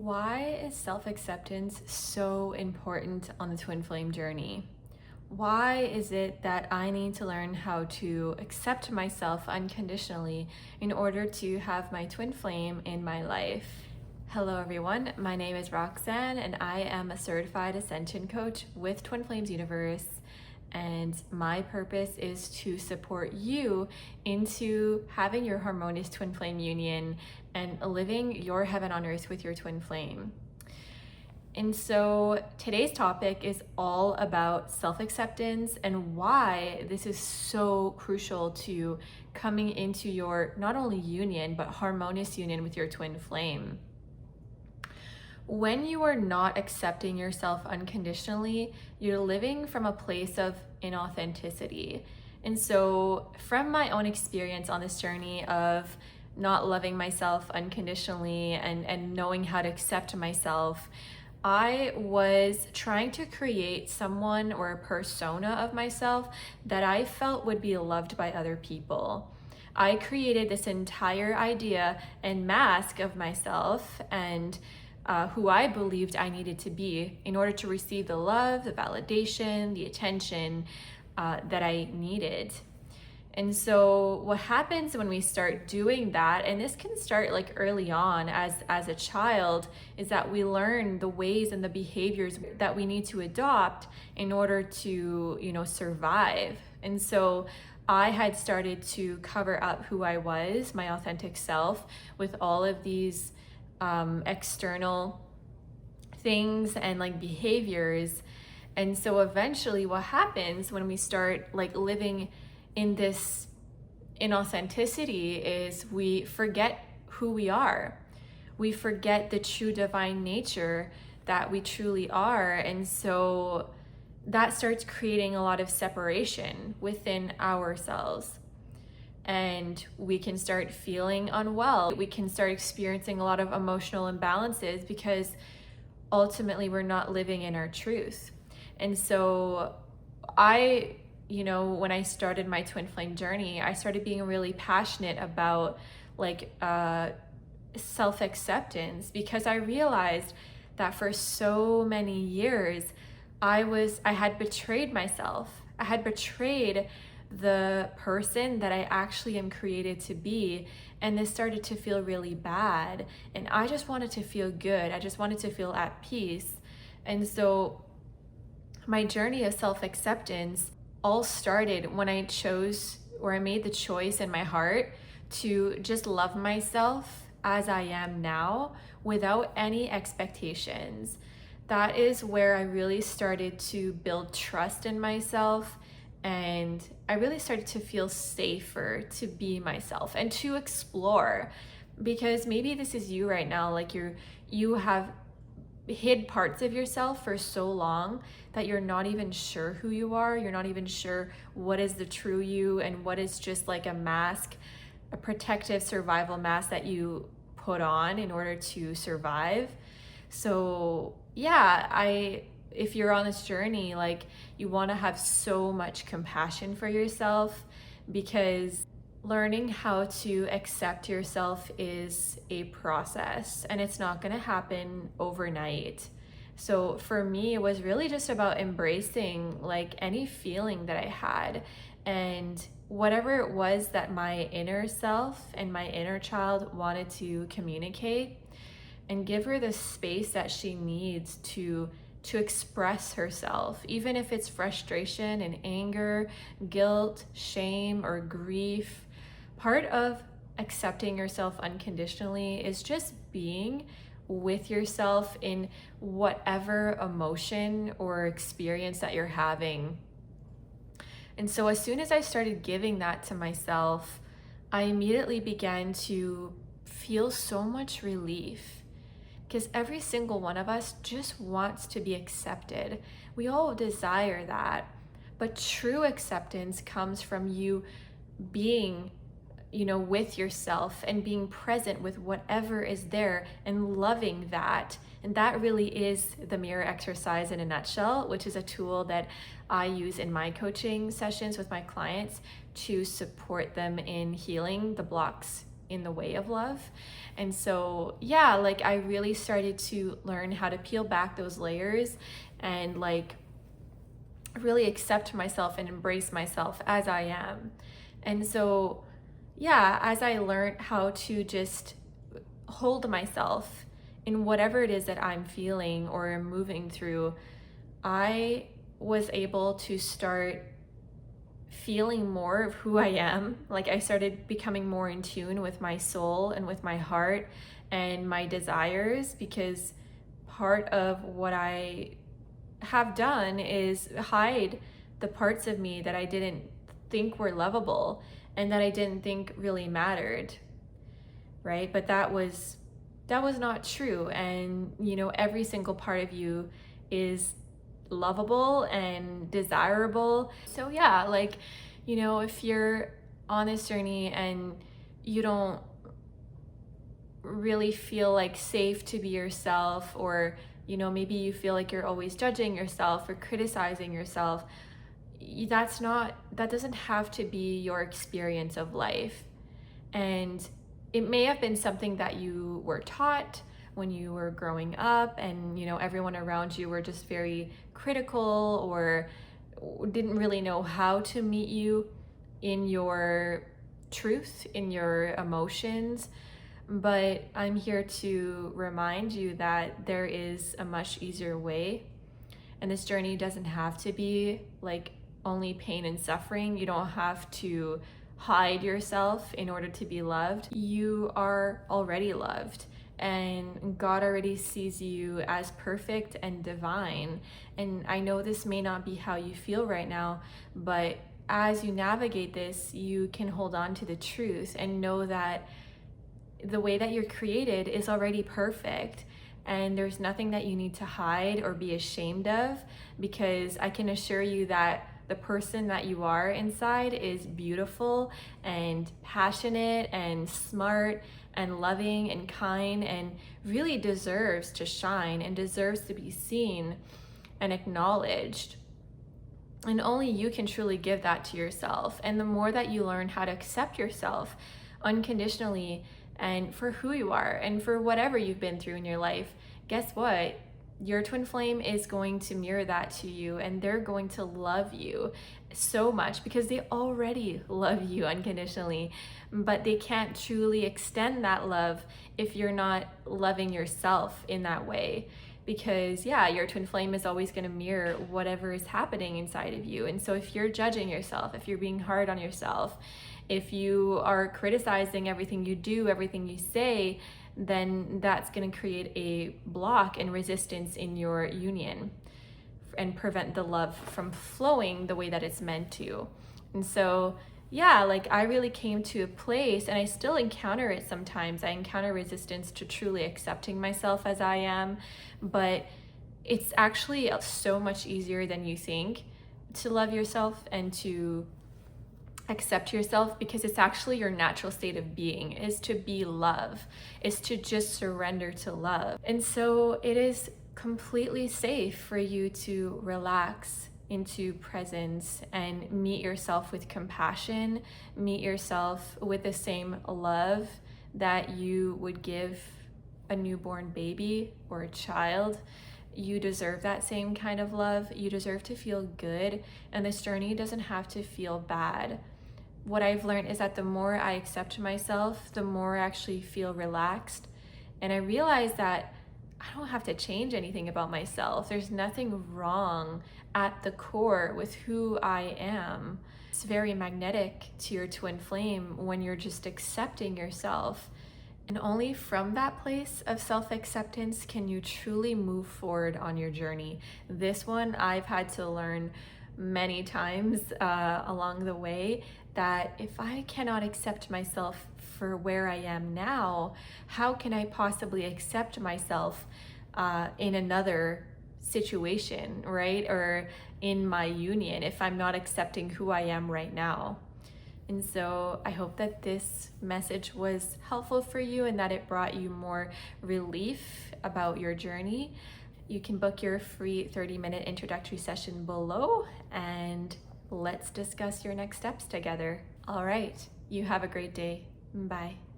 Why is self-acceptance so important on the twin flame journey? Why is it that I need to learn how to accept myself unconditionally in order to have my twin flame in my life? Hello everyone, my name is Roxanne and I am a certified Ascension Coach with Twin Flames Universe, and my purpose is to support you into having your harmonious twin flame union and living your heaven on earth with your twin flame. And so today's topic is all about self-acceptance and why this is so crucial to coming into your not only union but harmonious union with your twin flame. When you are not accepting yourself unconditionally, you're living from a place of inauthenticity. And so from my own experience on this journey of not loving myself unconditionally and knowing how to accept myself, I was trying to create someone or a persona of myself that I felt would be loved by other people. I created this entire idea and mask of myself and who I believed I needed to be in order to receive the love, the validation, the attention that I needed. And so what happens when we start doing that, and this can start like early on as a child, is that we learn the ways and the behaviors that we need to adopt in order to, survive. And so I had started to cover up who I was, my authentic self, with all of these external things and like behaviors. And so eventually what happens when we start like living in this inauthenticity is we forget who we are. We forget the true divine nature that we truly are. And so that starts creating a lot of separation within ourselves. And we can start feeling unwell. We can start experiencing a lot of emotional imbalances because ultimately we're not living in our truth. And so when I started my twin flame journey, I started being really passionate about self-acceptance, because I realized that for so many years I had betrayed myself. I had betrayed the person that I actually am created to be, and this started to feel really bad, and I just wanted to feel good. I just wanted to feel at peace. And so my journey of self-acceptance all started when I made the choice in my heart to just love myself as I am now without any expectations. That is where I really started to build trust in myself, and I really started to feel safer to be myself and to explore. Because maybe this is you right now, like you have hid parts of yourself for so long that you're not even sure who you are. You're not even sure what is the true you and what is just like a mask, a protective survival mask that you put on in order to survive. So yeah, if you're on this journey, like, you want to have so much compassion for yourself, because learning how to accept yourself is a process and it's not going to happen overnight. So for me, it was really just about embracing like any feeling that I had, and whatever it was that my inner self and my inner child wanted to communicate, and give her the space that she needs to express herself, even if it's frustration and anger, guilt, shame, or grief. Part of accepting yourself unconditionally is just being with yourself in whatever emotion or experience that you're having. And so as soon as I started giving that to myself, I immediately began to feel so much relief. Because every single one of us just wants to be accepted. We all desire that. But true acceptance comes from you being, with yourself and being present with whatever is there and loving that. And that really is the mirror exercise in a nutshell, which is a tool that I use in my coaching sessions with my clients to support them in healing the blocks in the way of love. And so, yeah, like I really started to learn how to peel back those layers and like really accept myself and embrace myself as I am. And so, yeah, as I learned how to just hold myself in whatever it is that I'm feeling or am moving through, I was able to start feeling more of who I am. Like I started becoming more in tune with my soul and with my heart and my desires, because part of what I have done is hide the parts of me that I didn't think were lovable and that I didn't think really mattered, right? But that was not true. And you know, every single part of you is lovable and desirable. So yeah, like, you know, if you're on this journey and you don't really feel like safe to be yourself, or you know, maybe you feel like you're always judging yourself or criticizing yourself, that doesn't have to be your experience of life. And it may have been something that you were taught when you were growing up, and you know, everyone around you were just very critical or didn't really know how to meet you in your truth, in your emotions. But I'm here to remind you that there is a much easier way, and this journey doesn't have to be like only pain and suffering. You don't have to hide yourself in order to be loved. You are already loved, and God already sees you as perfect and divine. And I know this may not be how you feel right now, but as you navigate this, you can hold on to the truth and know that the way that you're created is already perfect, and there's nothing that you need to hide or be ashamed of, because I can assure you that the person that you are inside is beautiful and passionate and smart and loving and kind, and really deserves to shine and deserves to be seen and acknowledged. And only you can truly give that to yourself. And the more that you learn how to accept yourself unconditionally and for who you are and for whatever you've been through in your life, guess what? Your twin flame is going to mirror that to you, and they're going to love you so much because they already love you unconditionally. But they can't truly extend that love if you're not loving yourself in that way. Because yeah, your twin flame is always going to mirror whatever is happening inside of you. And so if you're judging yourself, if you're being hard on yourself, if you are criticizing everything you do, everything you say, then that's going to create a block and resistance in your union and prevent the love from flowing the way that it's meant to. And so yeah, like I really came to a place, and I still encounter it sometimes. I encounter resistance to truly accepting myself as I am, but it's actually so much easier than you think to love yourself and to accept yourself, because it's actually your natural state of being, is to be love, is to just surrender to love. And so it is completely safe for you to relax into presence and meet yourself with compassion, meet yourself with the same love that you would give a newborn baby or a child. You deserve that same kind of love. You deserve to feel good, and this journey doesn't have to feel bad. What I've learned is that the more I accept myself, the more I actually feel relaxed. And I realize that I don't have to change anything about myself. There's nothing wrong at the core with who I am. It's very magnetic to your twin flame when you're just accepting yourself. And only from that place of self-acceptance can you truly move forward on your journey. This one I've had to learn many times along the way, that if I cannot accept myself for where I am now, how can I possibly accept myself in another situation, right? Or in my union, if I'm not accepting who I am right now. And so I hope that this message was helpful for you and that it brought you more relief about your journey. You can book your free 30-minute introductory session below, and let's discuss your next steps together. All right, you have a great day. Bye.